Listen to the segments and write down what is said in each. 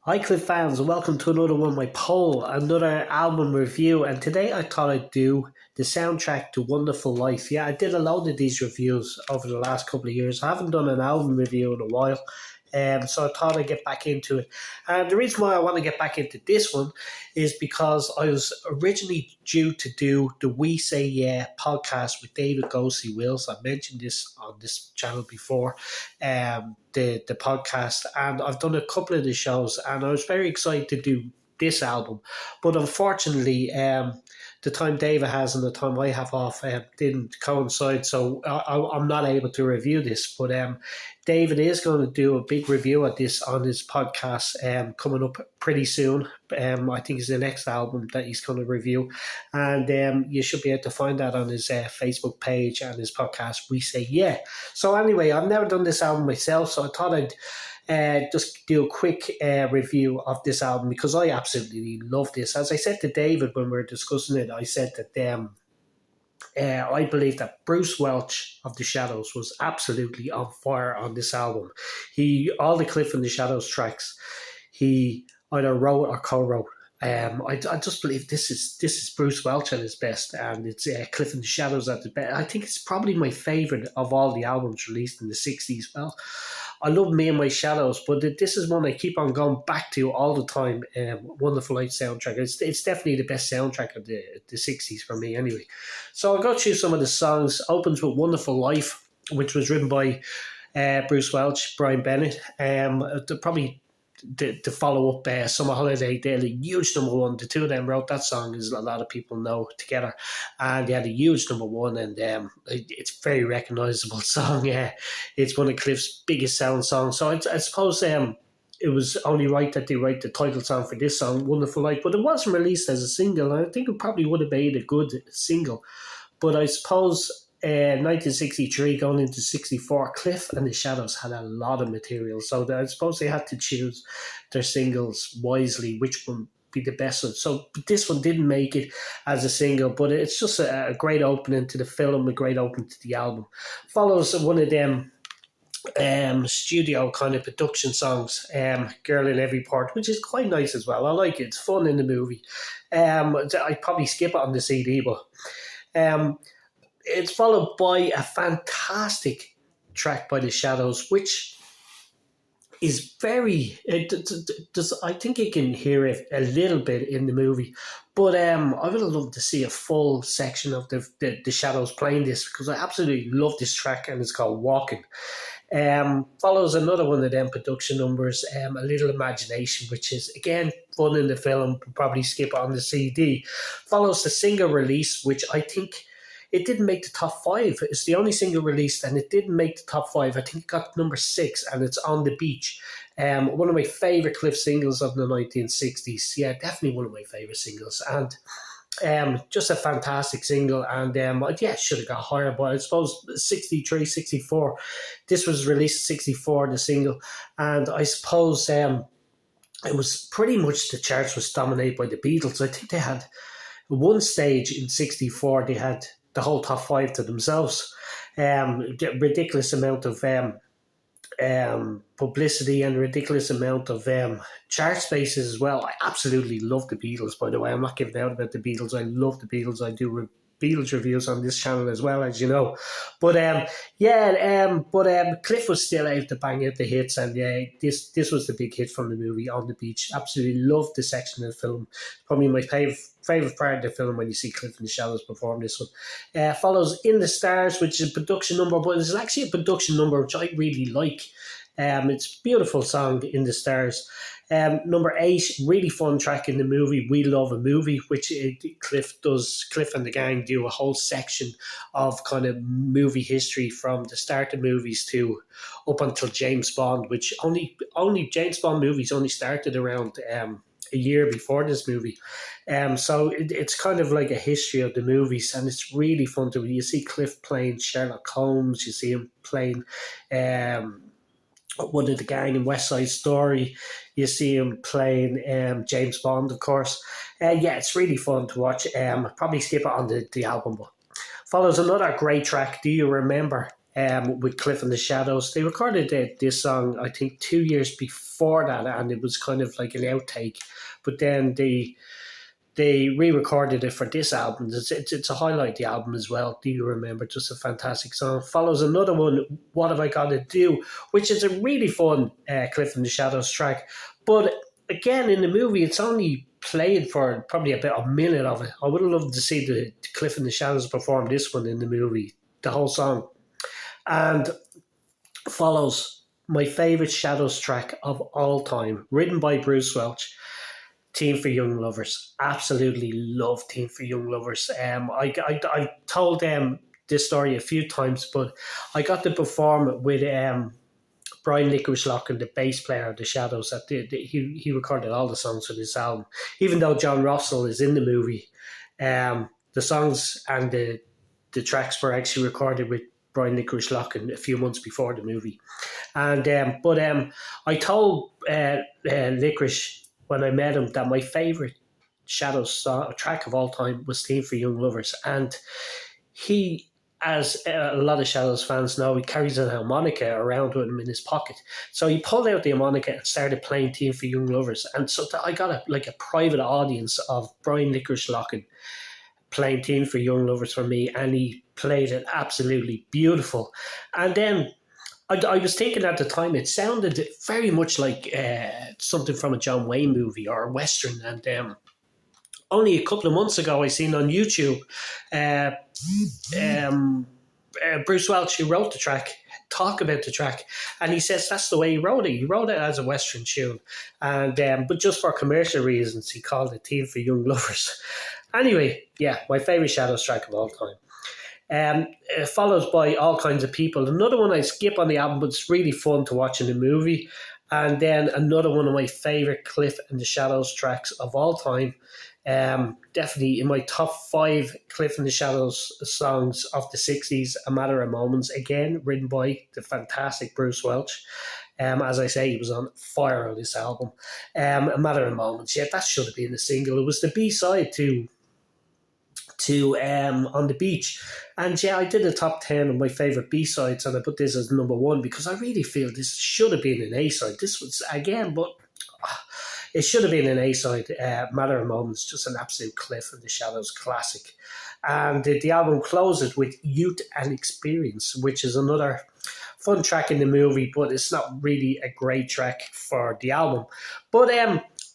Hi Cliff fans and welcome to another one of my poll, another album review, and today I thought I'd do the soundtrack to Wonderful Life. Yeah, I did a load of these reviews over the last couple of years. I haven't done an album review in a while, so I thought I'd get back into it. And the reason why I want to get back into this one is because I was originally due to do the We Say Yeah podcast with David Ghosty Wills. I mentioned this on this channel before, the podcast, and I've done a couple of the shows, and I was very excited to do this album, but unfortunately, the time David has and the time I have off didn't coincide, so I'm not able to review this. But David is going to do a big review of this on his podcast coming up pretty soon. I think it's the next album that he's going to review, and you should be able to find that on his Facebook page and his podcast. We Say Yeah. So anyway, I've never done this album myself, so I thought I'd just do a quick review of this album because I absolutely love this. As I said to David when we were discussing it, I said that I believe that Bruce Welch of the Shadows was absolutely on fire on this album. All the Cliff and the Shadows tracks, he either wrote or co-wrote. I just believe this is Bruce Welch at his best, and it's Cliff and the Shadows at the best. I think it's probably my favorite of all the albums released in the '60s. Well, I love Me and My Shadows, but this is one I keep on going back to all the time. Wonderful Life soundtrack. It's definitely the best soundtrack of the '60s for me, anyway. So I'll go through some of the songs. Opens with Wonderful Life, which was written by Bruce Welch, Brian Bennett. Probably to follow up Summer Holiday, they had a huge number one. The two of them wrote that song, as a lot of people know, together, and they had a huge number one, and it's a very recognisable song. It's one of Cliff's biggest selling songs. So I suppose it was only right that they write the title song for this song, Wonderful Life, but it wasn't released as a single, and I think it probably would have made a good single. But I suppose 1963 going into 64, Cliff and the Shadows had a lot of material. So I suppose they had to choose their singles wisely, which one be the best one. So this one didn't make it as a single, but it's just a great opening to the film, a great opening to the album. Follows one of them studio kind of production songs, Girl in Every Part, which is quite nice as well. I like it. It's fun in the movie. I'd probably skip it on the CD, but it's followed by a fantastic track by the Shadows, which is very. I think you can hear it a little bit in the movie, but I would have loved to see a full section of the Shadows playing this because I absolutely love this track, and it's called Walking. Follows another one of them production numbers, A Little Imagination, which is again fun in the film, probably skip it on the CD. Follows the single release, which I think it didn't make the top five. It's the only single released, and it didn't make the top five. I think it got number 6, and it's On the Beach. One of my favorite Cliff singles of the 1960s. Yeah, definitely one of my favorite singles, and just a fantastic single. And yeah, should have got higher, but I suppose 63, 64. This was released 64, the single, and I suppose it was pretty much the charts was dominated by the Beatles. I think they had at one stage in '64 they had the whole top five to themselves. Ridiculous amount of publicity and ridiculous amount of chart spaces as well. I absolutely love the Beatles, by the way. I'm not giving out about the Beatles. I love the Beatles. I do Beatles reviews on this channel as well, as you know. But Cliff was still able to bang out the hits, and yeah, this was the big hit from the movie On the Beach. Absolutely loved the section of the film. Probably my favorite part of the film when you see Cliff and the Shadows perform this one. Follows In the Stars, which is a production number, but it's actually a production number which I really like. It's a beautiful song, In the Stars. Number 8, really fun track in the movie, We Love a Movie, which Cliff and the gang do a whole section of kind of movie history from the start of movies to up until James Bond, which only James Bond movies only started around a year before this movie. So it's kind of like a history of the movies, and it's really fun to. You see Cliff playing Sherlock Holmes, you see him playing one of the gang in West Side Story. You see him playing James Bond, of course. Yeah, it's really fun to watch. Probably skip it on the album, but follows another great track, Do You Remember? with Cliff and the Shadows. They recorded this song, I think, 2 years before that, and it was kind of like an outtake. But then they re-recorded it for this album. It's a highlight, the album as well. Do You Remember? Just a fantastic song. Follows another one, What Have I Got to Do, which is a really fun Cliff and the Shadows track. But again, in the movie, it's only played for probably about a minute of it. I would have loved to see the Cliff and the Shadows perform this one in the movie, the whole song. And follows my favourite Shadows track of all time, written by Bruce Welch, Team for Young Lovers. Absolutely love Team for Young Lovers. I told them this story a few times, but I got to perform with Brian Licorice Locken, the bass player of the Shadows. He recorded all the songs for this album, even though John Russell is in the movie. The songs and the tracks were actually recorded with Brian Licorice Locken a few months before the movie. And I told Licorice when I met him that my favourite Shadows track of all time was Team for Young Lovers. And he, as a lot of Shadows fans know, he carries an harmonica around with him in his pocket. So he pulled out the harmonica and started playing Team for Young Lovers. And so I got a private audience of Brian Licorice Locken playing Team for Young Lovers for me, and he played it absolutely beautiful. And then I was thinking at the time, it sounded very much like something from a John Wayne movie or a Western. And only a couple of months ago, I seen on YouTube Bruce Welch, who wrote the track, talk about the track, and he says that's the way he wrote it. He wrote it as a Western tune, and but just for commercial reasons, he called it Team for Young Lovers. Anyway, yeah, my favourite Shadows track of all time. Followed by All Kinds of People. Another one I skip on the album, but it's really fun to watch in the movie. And then another one of my favourite Cliff and the Shadows tracks of all time. Definitely in my top 5 Cliff and the Shadows songs of the 60s, A Matter of Moments. Again, written by the fantastic Bruce Welch. As I say, he was on fire on this album. A Matter of Moments. Yeah, that should have been a single. It was the B-side to On the Beach. And yeah, I did a top 10 of my favourite B-sides, and I put this as number 1 because I really feel this should have been an A-side. This was, again, but it should have been an A-side. Matter of Moments, just an absolute Cliff and the Shadows classic. And the album closes with Youth and Experience, which is another fun track in the movie, but it's not really a great track for the album. But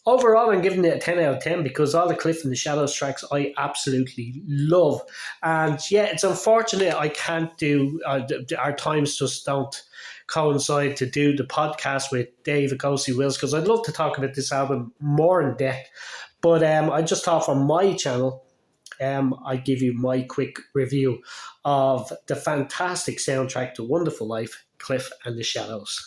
overall, I'm giving it a 10 out of 10 because all the Cliff and the Shadows tracks I absolutely love. And yeah, it's unfortunate I can't do, our times just don't coincide to do the podcast with Dave Agosi Wills, because I'd love to talk about this album more in depth. But I just thought from my channel, I give you my quick review of the fantastic soundtrack to Wonderful Life, Cliff and the Shadows.